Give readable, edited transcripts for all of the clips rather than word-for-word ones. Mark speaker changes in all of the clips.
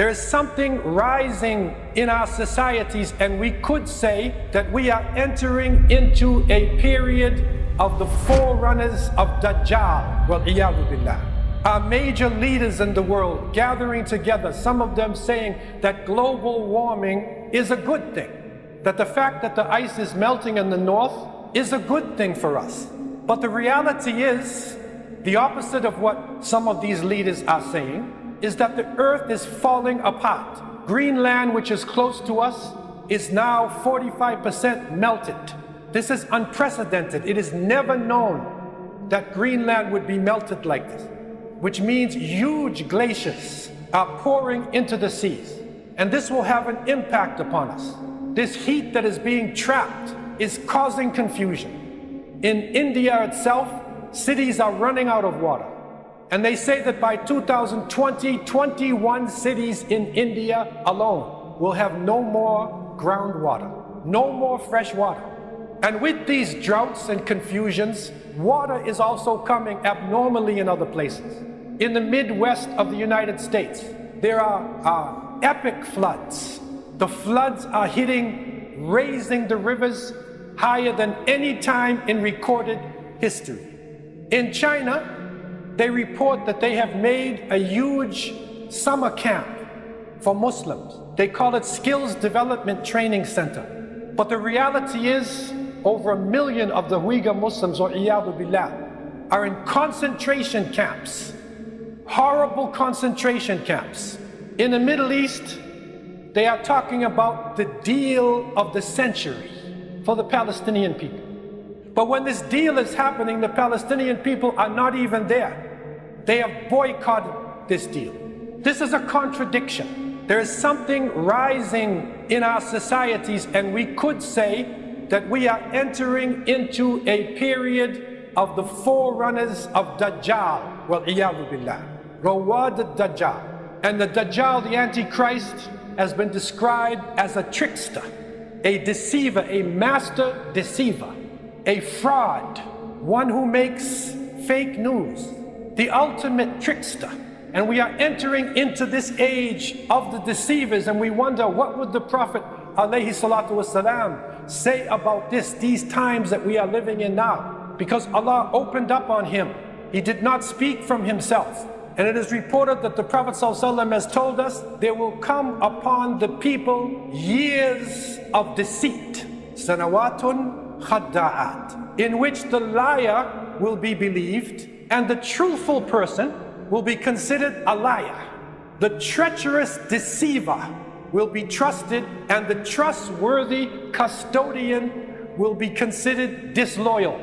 Speaker 1: There is something rising in our societies, and we could say that we are entering into a period of the forerunners of DAJJAL. Wal-iyadhu billah. Our major leaders in the world gathering together, some of them saying that global warming is a good thing, that the fact that the ice is melting in the north is a good thing for us. But the reality is, the opposite of what some of these leaders are saying, is that the earth is falling apart. Greenland, which is close to us, is now 45% melted. This is unprecedented. It is never known that Greenland would be melted like this, which means huge glaciers are pouring into the seas. And this will have an impact upon us. This heat that is being trapped is causing confusion. In India itself, cities are running out of water. And they say that by 2020, 21 cities in India alone will have no more groundwater, no more fresh water. And with these droughts and confusions, water is also coming abnormally in other places. In the Midwest of the United States, there are epic floods. The floods are hitting, raising the rivers higher than any time in recorded history. In China, they report that they have made a huge summer camp for Muslims. They call it Skills Development Training Center. But the reality is, over 1 million of the Uyghur Muslims, or iyadhu billah, are in concentration camps, horrible concentration camps. In the Middle East, they are talking about the deal of the century for the Palestinian people. But when this deal is happening, the Palestinian people are not even there. They have boycotted this deal. This is a contradiction. There is something rising in our societies, and we could say that we are entering into a period of the forerunners of DAJJAL. Wal-iyadhu billah. Rawad al-DAJJAL. And the Dajjal, the Antichrist, has been described as a trickster, a deceiver, a master deceiver, a fraud, one who makes fake news, the ultimate trickster. And we are entering into this age of the deceivers, and we wonder, what would the Prophet alayhi salatu wasalam say about these times that we are living in now? Because Allah opened up on him. He did not speak from himself. And it is reported that the Prophet ﷺ has told us, there will come upon the people years of deceit, sanawatun khadda'at, in which the liar will be believed and the truthful person will be considered a liar. The treacherous deceiver will be trusted, and the trustworthy custodian will be considered disloyal.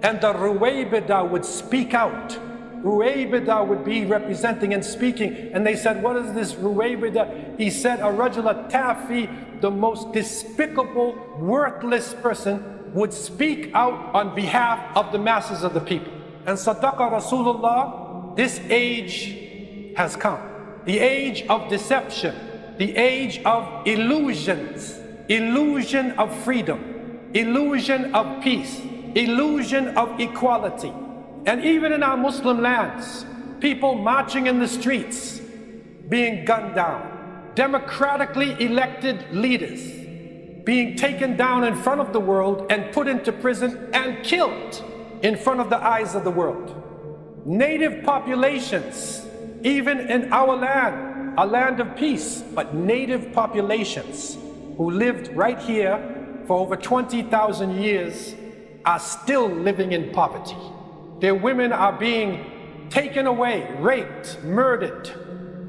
Speaker 1: And the Ruwaybida would speak out. Ruwaybida would be representing and speaking. And they said, what is this Ruwaybida? He said, a rajula tafi, the most despicable, worthless person, would speak out on behalf of the masses of the people. And Sadaqa Rasulullah, this age has come. The age of deception, the age of illusions, illusion of freedom, illusion of peace, illusion of equality. And even in our Muslim lands, people marching in the streets, being gunned down, democratically elected leaders being taken down in front of the world and put into prison and killed in front of the eyes of the world. Native populations, even in our land, a land of peace, but native populations who lived right here for over 20,000 years are still living in poverty. Their women are being taken away, raped, murdered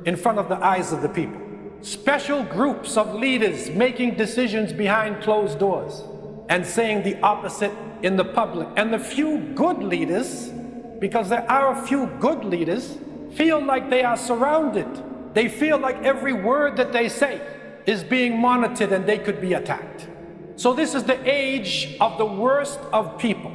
Speaker 1: in front of the eyes of the people. Special groups of leaders making decisions behind closed doors and saying the opposite in the public. And the few good leaders, because there are a few good leaders, feel like they are surrounded. They feel like every word that they say is being monitored and they could be attacked. So this is the age of the worst of people.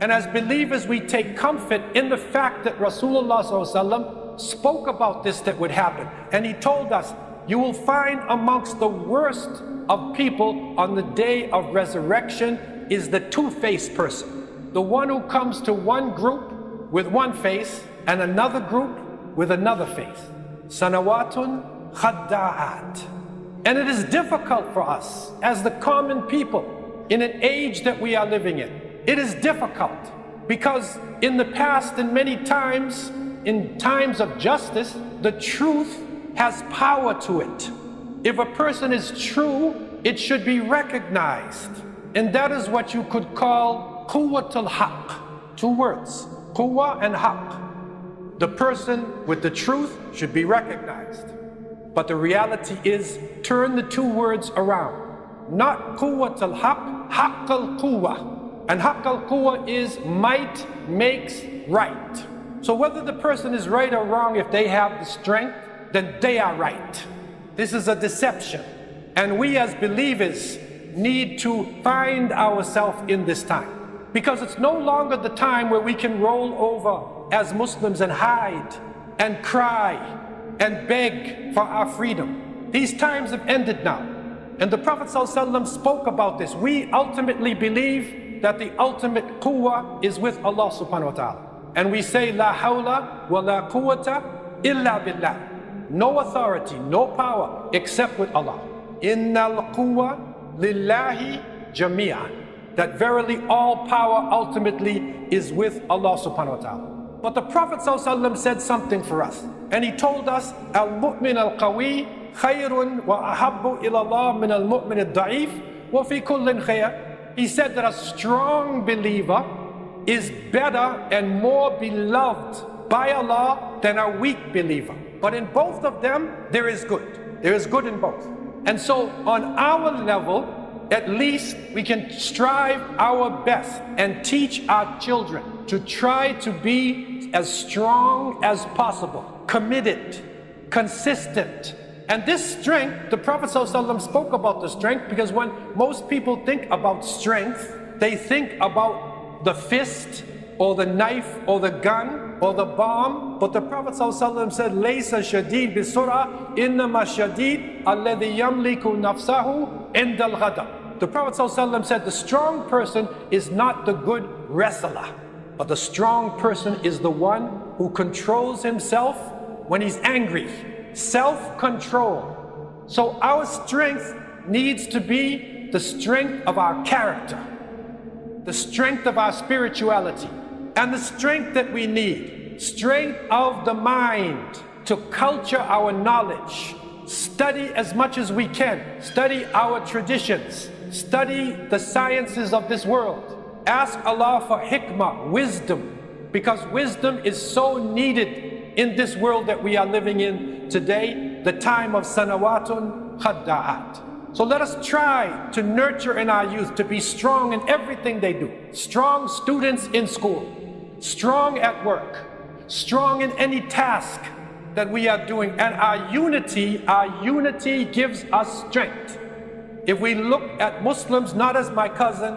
Speaker 1: And as believers, we take comfort in the fact that Rasulullah ﷺ spoke about this that would happen. And he told us, you will find amongst the worst of people on the day of resurrection is the two-faced person. The one who comes to one group with one face and another group with another face. Sanawatun khadda'at. And it is difficult for us as the common people in an age that we are living in. It is difficult because in the past and many times, in times of justice, the truth has power to it. If a person is true, it should be recognized. And that is what you could call quwwatul haqq. Two words, quwwa and haqq. The person with the truth should be recognized. But the reality is, turn the two words around. Not quwwatul haqq, haqqal quwwa. And haqqal quwwa is might makes right. So whether the person is right or wrong, if they have the strength, then they are right. This is a deception. And we as believers need to find ourselves in this time. Because it's no longer the time where we can roll over as Muslims and hide and cry and beg for our freedom. These times have ended now. And the Prophet ﷺ spoke about this. We ultimately believe that the ultimate quwwah is with Allah subhanahu wa ta'ala. And we say, La hawla wa la quwwata illa billah. No authority, no power except with Allah. Innal quwwa lillahi jami'an. That verily all power ultimately is with Allah subhanahu wa ta'ala. But the Prophet ﷺ said something for us. And he told us, Al-mu'min al-qawi khayrun wa ahabbu ila Allah min al-mu'min al-da'if wa fi kullin khayr. He said that a strong believer is better and more beloved by Allah than a weak believer. But in both of them, there is good. There is good in both. And so on our level, at least we can strive our best and teach our children to try to be as strong as possible, committed, consistent. And this strength, the Prophet ﷺ spoke about the strength, because when most people think about strength, they think about the fist or the knife or the gun or the bomb. But the Prophet ﷺ said, Laysa shadid bisura innama shadid alladhi yamliku nafsahu indal ghadab. The Prophet ﷺ said, the strong person is not the good wrestler, but the strong person is the one who controls himself when he's angry. Self-control. So our strength needs to be the strength of our character, the strength of our spirituality, and the strength that we need, strength of the mind to culture our knowledge, study as much as we can, study our traditions, study the sciences of this world. Ask Allah for hikmah, wisdom, because wisdom is so needed in this world that we are living in today, the time of sanawatun khadda'at. So let us try to nurture in our youth to be strong in everything they do. Strong students in school, strong at work, strong in any task that we are doing. And our unity gives us strength. If we look at Muslims not as my cousin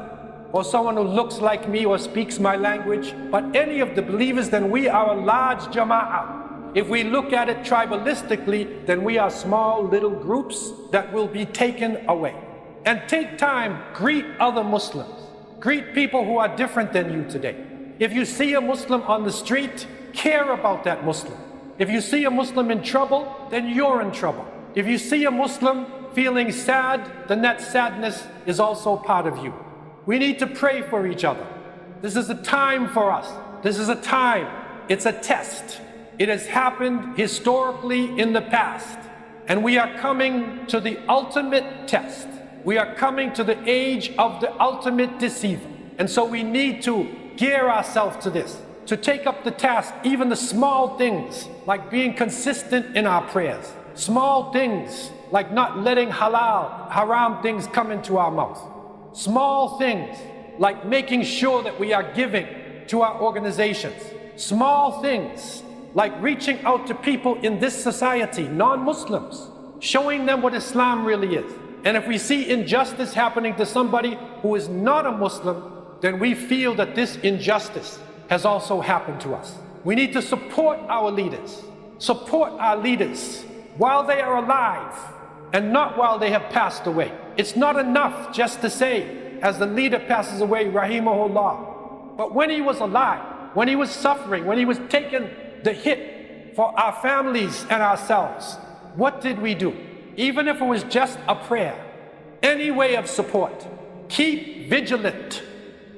Speaker 1: or someone who looks like me or speaks my language, but any of the believers, then we are a large jama'ah. If we look at it tribalistically, then we are small little groups that will be taken away. And take time, greet other Muslims. Greet people who are different than you today. If you see a Muslim on the street, care about that Muslim. If you see a Muslim in trouble, then you're in trouble. If you see a Muslim feeling sad, then that sadness is also part of you. We need to pray for each other. This is a time for us. This is a time. It's a test. It has happened historically in the past. And we are coming to the ultimate test. We are coming to the age of the ultimate deceiver. And so we need to gear ourselves to this, to take up the task, even the small things, like being consistent in our prayers. Small things, like not letting haram things come into our mouth. Small things, like making sure that we are giving to our organizations. Small things, like reaching out to people in this society, non-Muslims, showing them what Islam really is. And if we see injustice happening to somebody who is not a Muslim, then we feel that this injustice has also happened to us. We need to support our leaders. Support our leaders while they are alive and not while they have passed away. It's not enough just to say, as the leader passes away, rahimahullah. But when he was alive, when he was suffering, when he was taking the hit for our families and ourselves, what did we do? Even if it was just a prayer, any way of support, keep vigilant.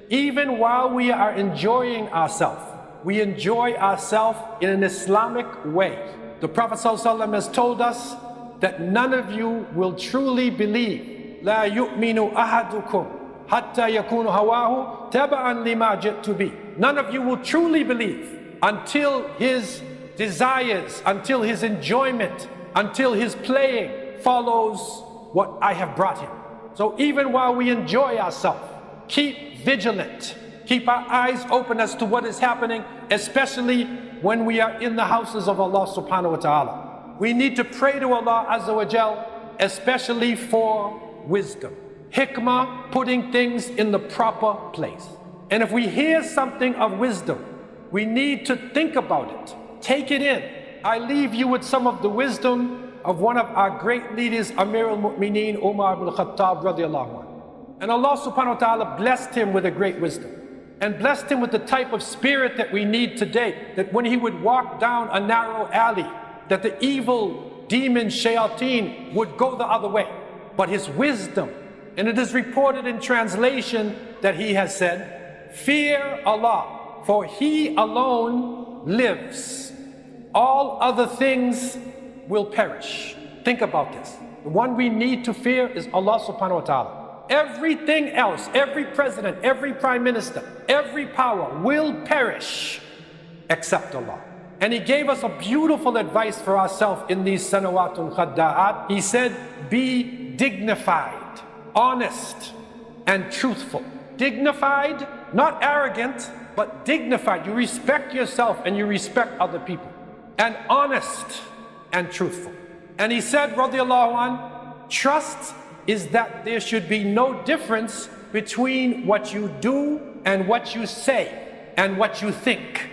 Speaker 1: Even while we are enjoying ourselves, we enjoy ourselves in an Islamic way. The Prophet ﷺ has told us that none of you will truly believe. لا يؤمن أحدكم حتى يكون هواه تبعا لما جئت به. None of you will truly believe until his desires, until his enjoyment, until his playing follows what I have brought him. So even while we enjoy ourselves, keep vigilant. Keep our eyes open as to what is happening, especially when we are in the houses of Allah subhanahu wa ta'ala. We need to pray to Allah Azza wa Jal, especially for wisdom. Hikmah, putting things in the proper place. And if we hear something of wisdom, we need to think about it. Take it in. I leave you with some of the wisdom of one of our great leaders, Amir al-Mu'mineen, Umar ibn Khattab radiallahu anhu. And Allah subhanahu wa ta'ala blessed him with a great wisdom. And blessed him with the type of spirit that we need today, that when he would walk down a narrow alley, that the evil demon shayateen would go the other way. But his wisdom, and it is reported in translation that he has said, fear Allah, for He alone lives. All other things will perish. Think about this. The one we need to fear is Allah subhanahu wa ta'ala. Everything else, every president, every prime minister, every power will perish except Allah. And He gave us a beautiful advice for ourselves in these sanawatul khadda'at. He said, be dignified, honest, and truthful. Dignified, not arrogant, but dignified. You respect yourself and you respect other people. And honest and truthful. And he said, radiallahu anh, trust is that there should be no difference between what you do and what you say and what you think.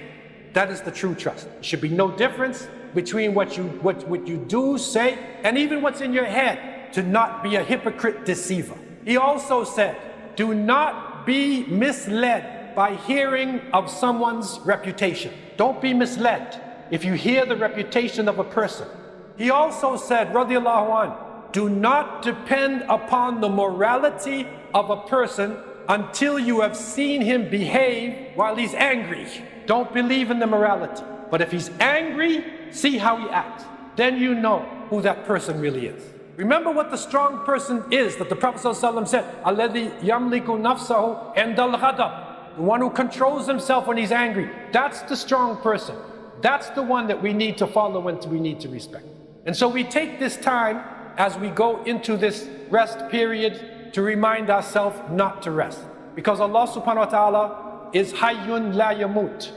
Speaker 1: That is the true trust. There should be no difference between what you do, say, and even what's in your head, to not be a hypocrite deceiver. He also said, do not be misled by hearing of someone's reputation. Don't be misled if you hear the reputation of a person. He also said, radiallahu anhu, do not depend upon the morality of a person until you have seen him behave while he's angry. Don't believe in the morality. But if he's angry, see how he acts. Then you know who that person really is. Remember what the strong person is that the Prophet ﷺ said, الَّذِي يَمْلِكُ نَفْسَهُ عِنْدَ الْغَضَبِ. The one who controls himself when he's angry. That's the strong person. That's the one that we need to follow and we need to respect. And so we take this time as we go into this rest period to remind ourselves not to rest. Because Allah subhanahu wa ta'ala is hayyun la yamut.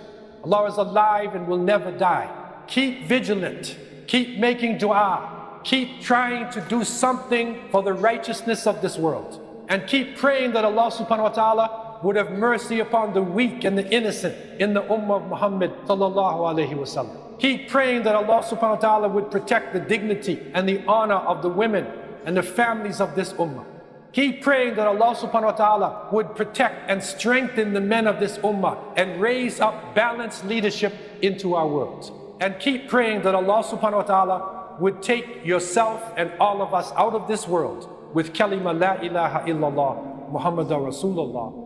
Speaker 1: Allah is alive and will never die. Keep vigilant. Keep making dua. Keep trying to do something for the righteousness of this world. And keep praying that Allah subhanahu wa ta'ala would have mercy upon the weak and the innocent in the ummah of Muhammad sallallahu alayhi wa sallam. Keep praying that Allah subhanahu wa ta'ala would protect the dignity and the honor of the women and the families of this ummah. Keep praying that Allah subhanahu wa ta'ala would protect and strengthen the men of this ummah and raise up balanced leadership into our world. And keep praying that Allah subhanahu wa ta'ala would take yourself and all of us out of this world with kalima la ilaha illallah Muhammadur Rasulullah